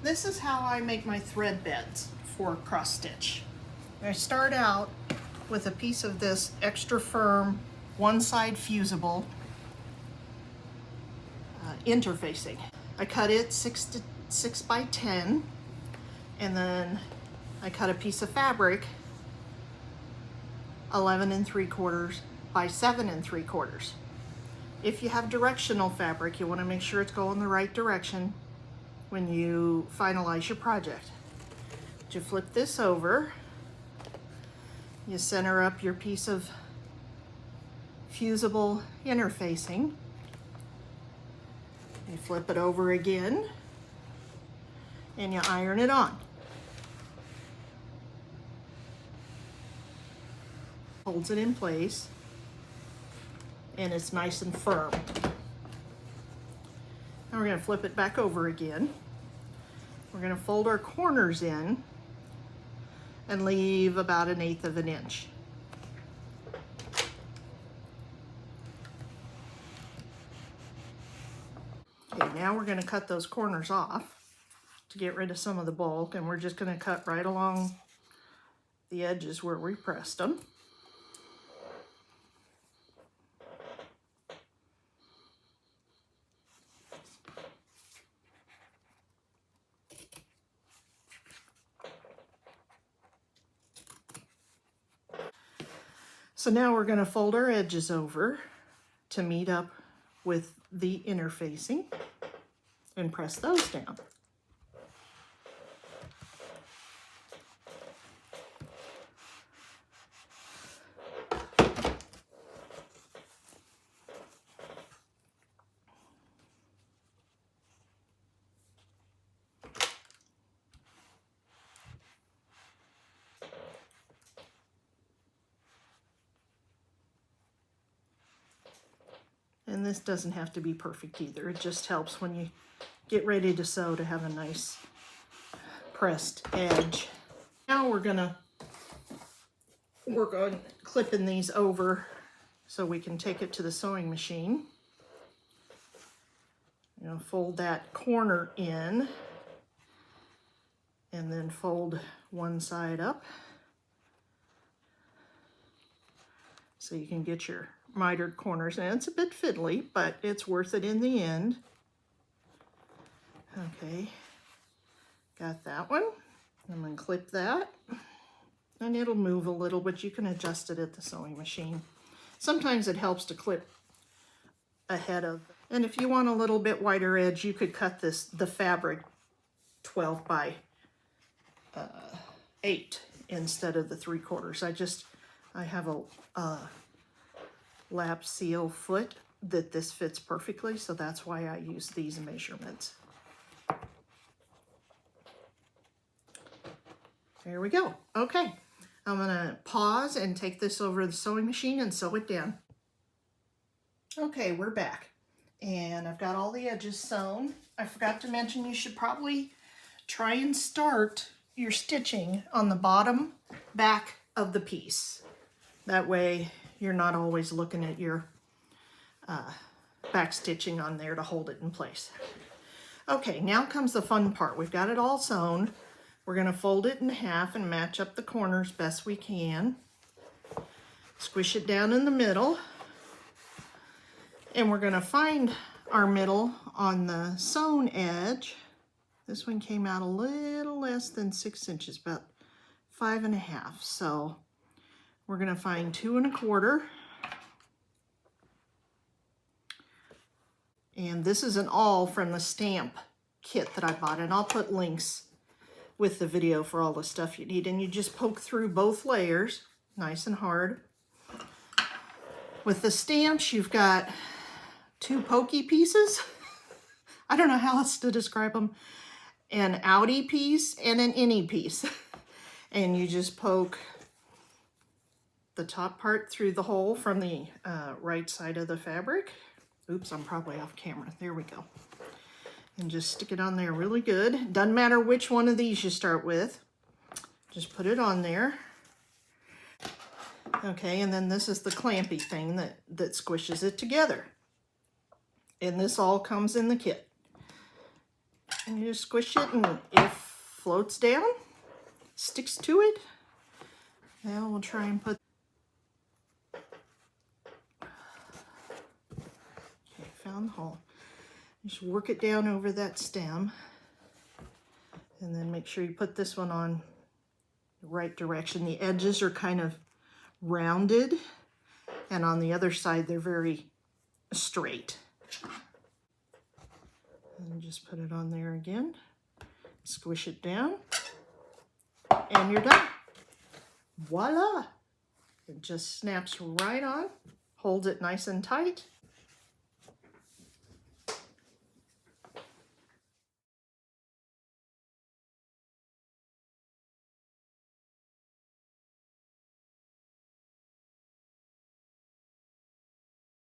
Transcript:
This is how I make my thread beds for cross stitch. I start out with a piece of this extra firm one side fusible interfacing. I cut it 6 by 10, and then I cut a piece of fabric 11 3/4 by 7 3/4. If you have directional fabric, you want to make sure it's going the right direction when you finalize your project. You flip this over, you center up your piece of fusible interfacing, you flip it over again, and you iron it on. Holds it in place, and it's nice and firm. Now we're going to flip it back over again. We're going to fold our corners in and leave about 1/8 of an inch. Okay, now we're going to cut those corners off to get rid of some of the bulk, and we're just going to cut right along the edges where we pressed them. So now we're going to fold our edges over to meet up with the interfacing and press those down. And this doesn't have to be perfect either. It just helps when you get ready to sew to have a nice pressed edge. Now we're gonna work on clipping these over so we can take it to the sewing machine. You know, fold that corner in and then fold one side up so you can get your mitered corners, and it's a bit fiddly, but it's worth it in the end. Okay, got that one. I'm going to clip that, and it'll move a little, but you can adjust it at the sewing machine. Sometimes it helps to clip ahead of, and if you want a little bit wider edge, you could cut the fabric 12 by 8 instead of the 3/4. I have a lap seal foot that this fits perfectly, so that's why I use these measurements. There we go. Okay, I'm gonna pause and take this over to the sewing machine and sew it down. Okay, we're back, and I've got all the edges sewn. I forgot to mention you should probably try and start your stitching on the bottom back of the piece. That way you're not always looking at your back stitching on there to hold it in place. Okay, now comes the fun part. We've got it all sewn. We're going to fold it in half and match up the corners best we can. Squish it down in the middle. And we're going to find our middle on the sewn edge. This one came out a little less than 6 inches, about 5 1/2. So we're going to find 2 1/4. And this is an awl from the stamp kit that I bought, and I'll put links with the video for all the stuff you need. And you just poke through both layers, nice and hard. With the stamps, you've got 2 pokey pieces. I don't know how else to describe them. An outie piece and an innie piece. And you just poke the top part through the hole from the right side of the fabric. Oops, I'm probably off camera. There we go. And just stick it on there really good. Doesn't matter which one of these you start with. Just put it on there. Okay, and then this is the clampy thing that squishes it together. And this all comes in the kit. And you just squish it, and it floats down, sticks to it. Now we'll try and put, okay, found the hole. Just work it down over that stem, and then make sure you put this one on the right direction. The edges are kind of rounded, and on the other side they're very straight. And just put it on there again, squish it down, and you're done. Voila! It just snaps right on, holds it nice and tight.